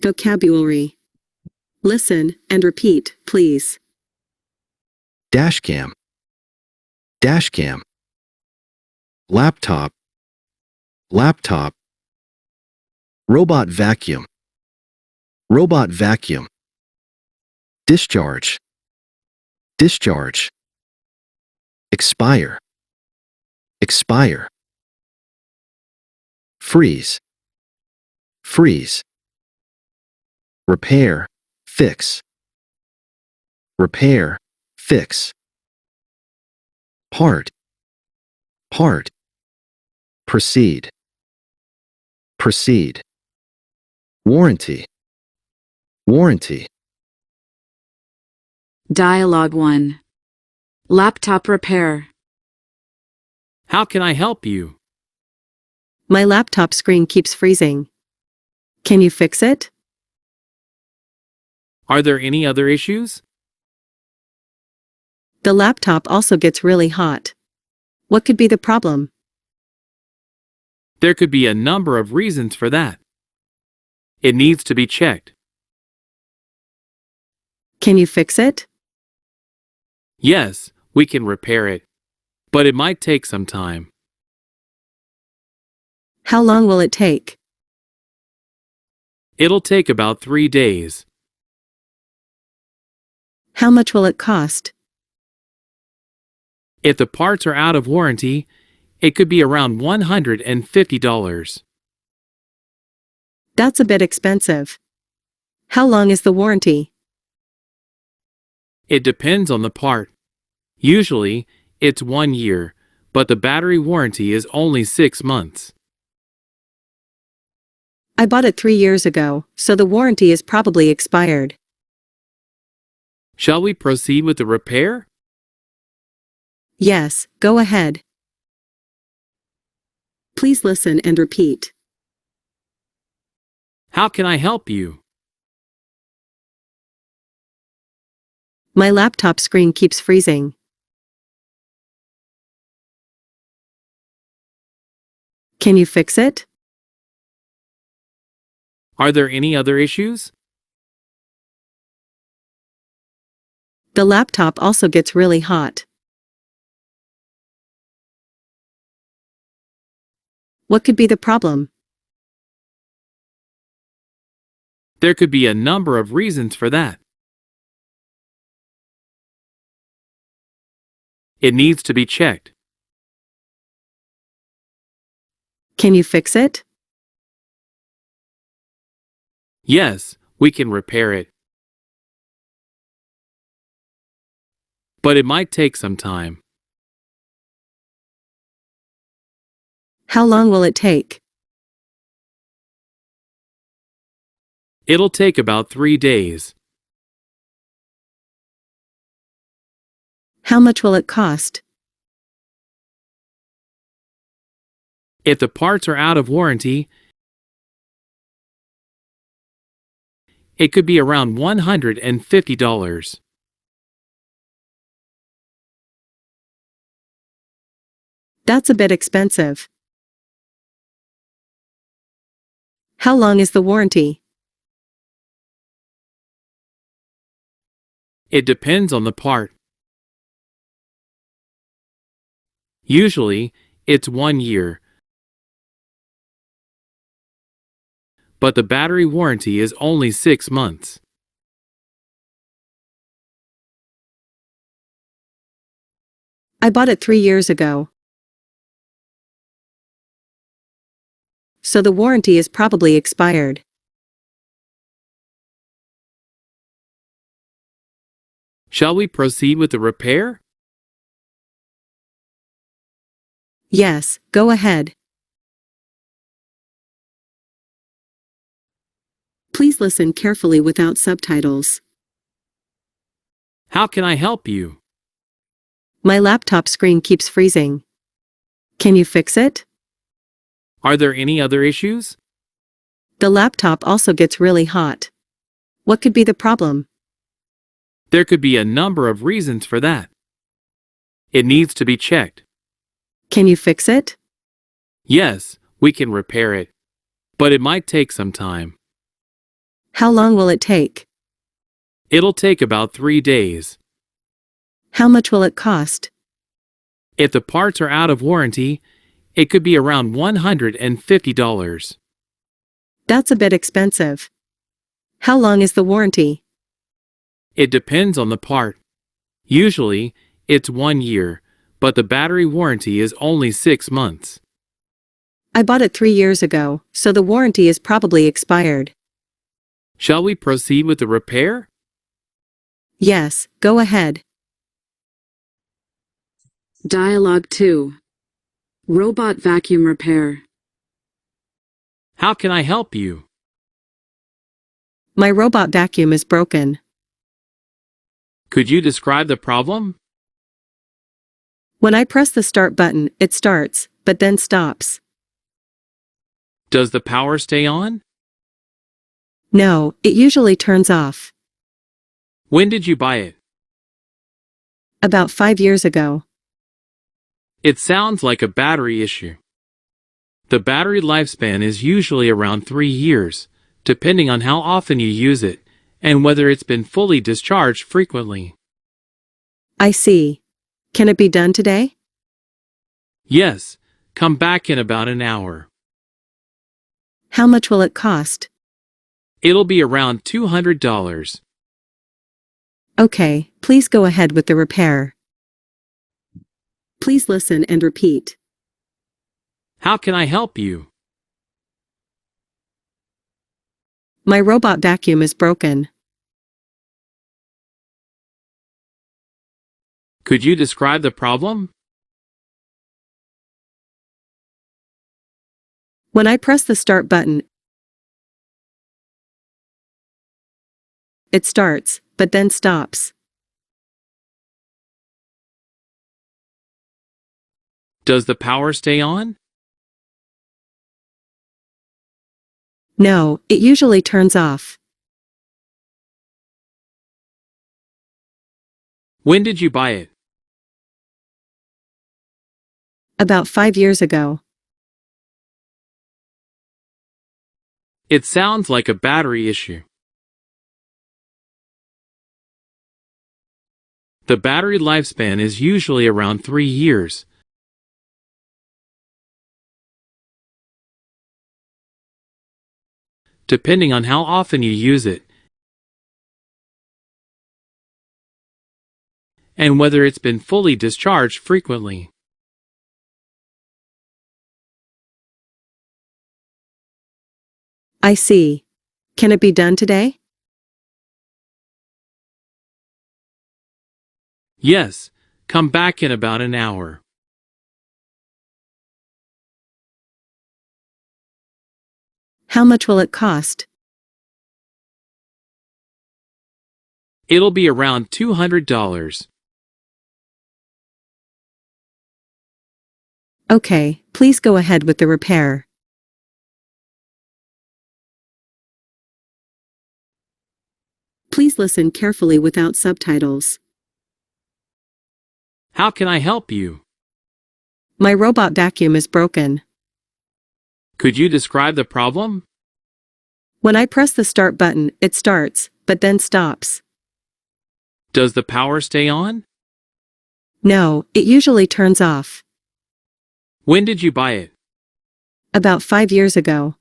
Vocabulary. Listen and repeat, please. Dashcam. Dashcam. Laptop. Laptop. Robot vacuum. Robot vacuum. Discharge. Discharge. Expire. Expire. Freeze. Freeze. Repair. Fix. Repair. Fix. Part. Part. Proceed. Proceed. Warranty. Warranty. Dialogue 1. Laptop repair. How can I help you? My laptop screen keeps freezing. Can you fix it? Are there any other issues? The laptop also gets really hot. What could be the problem? There could be a number of reasons for that. It needs to be checked. Can you fix it? Yes, we can repair it, but it might take some time. How long will it take? It'll take about 3 days. How much will it cost? If the parts are out of warranty, it could be around $150. That's a bit expensive. How long is the warranty? It depends on the part. Usually, it's 1 year, but the battery warranty is only 6 months. I bought it 3 years ago, so the warranty is probably expired. Shall we proceed with the repair? Yes, go ahead. Please listen and repeat. How can I help you? My laptop screen keeps freezing. Can you fix it? Are there any other issues? The laptop also gets really hot. What could be the problem? There could be a number of reasons for that. It needs to be checked. Can you fix it? Yes, we can repair it. But it might take some time. How long will it take? It'll take about 3 days. How much will it cost? If the parts are out of warranty, it could be around $150. That's a bit expensive. How long is the warranty? It depends on the part. Usually, it's 1 year, but the battery warranty is only 6 months. I bought it 3 years ago, so the warranty is probably expired. Shall we proceed with the repair? Yes, go ahead. Please listen carefully without subtitles. How can I help you? My laptop screen keeps freezing. Can you fix it? Are there any other issues? The laptop also gets really hot. What could be the problem? There could be a number of reasons for that. It needs to be checked. Can you fix it? Yes, we can repair it, but it might take some time. How long will it take? It'll take about 3 days. How much will it cost? If the parts are out of warranty, it could be around $150. That's a bit expensive. How long is the warranty? It depends on the part. Usually, it's 1 year, but the battery warranty is only 6 months. I bought it 3 years ago, so the warranty is probably expired. Shall we proceed with the repair? Yes, go ahead. Dialogue 2. Robot vacuum repair. How can I help you? My robot vacuum is broken. Could you describe the problem? When I press the start button, it starts, but then stops. Does the power stay on? No, it usually turns off. When did you buy it? About 5 years ago. It sounds like a battery issue. The battery lifespan is usually around 3 years, depending on how often you use it and whether it's been fully discharged frequently. I see. Can it be done today? Yes, come back in about an hour. How much will it cost? It'll be around $200. Okay, please go ahead with the repair. Please listen and repeat. How can I help you? My robot vacuum is broken. Could you describe the problem? When I press the start button, it starts, but then stops. Does the power stay on? No, it usually turns off. When did you buy it? About 5 years ago. It sounds like a battery issue. The battery lifespan is usually around 3 years. Depending on how often you use it and whether it's been fully discharged frequently. I see. Can it be done today? Yes, come back in about an hour. How much will it cost? It'll be around $200. Okay, please go ahead with the repair. Please listen carefully without subtitles. How can I help you? My robot vacuum is broken. Could you describe the problem? When I press the start button, it starts, but then stops. Does the power stay on? No, it usually turns off. When did you buy it? About 5 years ago.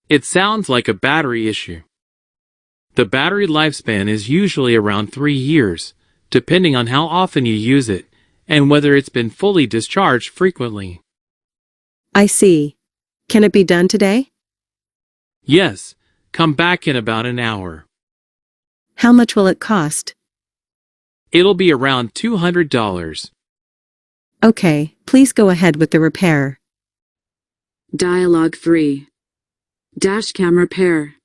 It sounds like a battery issue. The battery lifespan is usually around 3 years, depending on how often you use it and whether it's been fully discharged frequently. I see. Can it be done today? Yes, come back in about an hour. How much will it cost? It'll be around $200. Okay, please go ahead with the repair. Dialogue 3. Dashcam repair.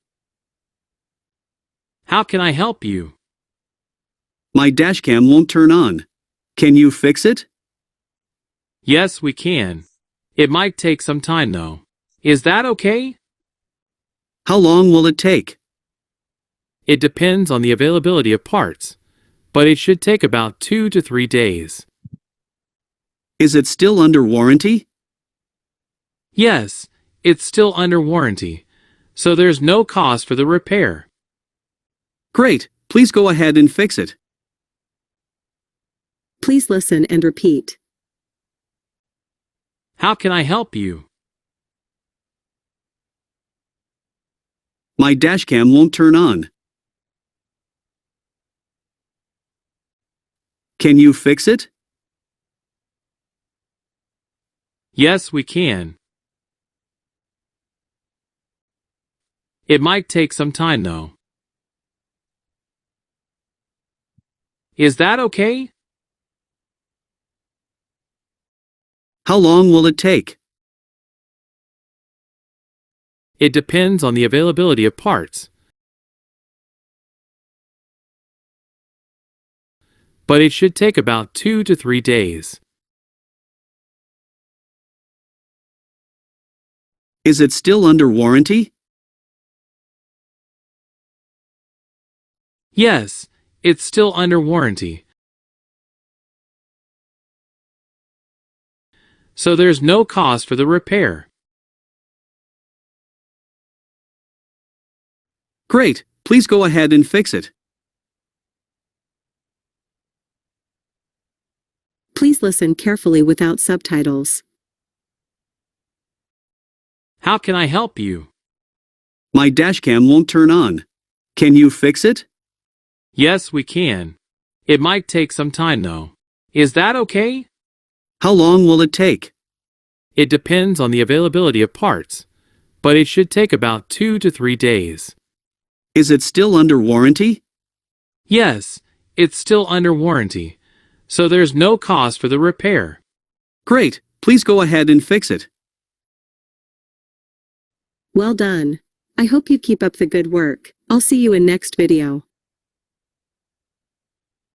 How can I help you? My dashcam won't turn on. Can you fix it? Yes, we can. It might take some time though. Is that okay? How long will it take? It depends on the availability of parts, but it should take about 2 to 3 days. Is it still under warranty? Yes, it's still under warranty, so there's no cost for the repair. Great, please go ahead and fix it. Please listen and repeat. How can I help you? My dashcam won't turn on. Can you fix it? Yes, we can. It might take some time though. Is that okay? How long will it take? It depends on the availability of parts. But it should take about 2 to 3 days. Is it still under warranty? Yes, it's still under warranty. So there's no cost for the repair. Great, please go ahead and fix it. Please listen carefully without subtitles. How can I help you? My dashcam won't turn on. Can you fix it? Yes, we can. It might take some time though. Is that okay? How long will it take? It depends on the availability of parts, but it should take about 2 to 3 days. Is it still under warranty? Yes, it's still under warranty, so there's no cost for the repair. Great, please go ahead and fix it. Well done. I hope you keep up the good work. I'll see you in next video.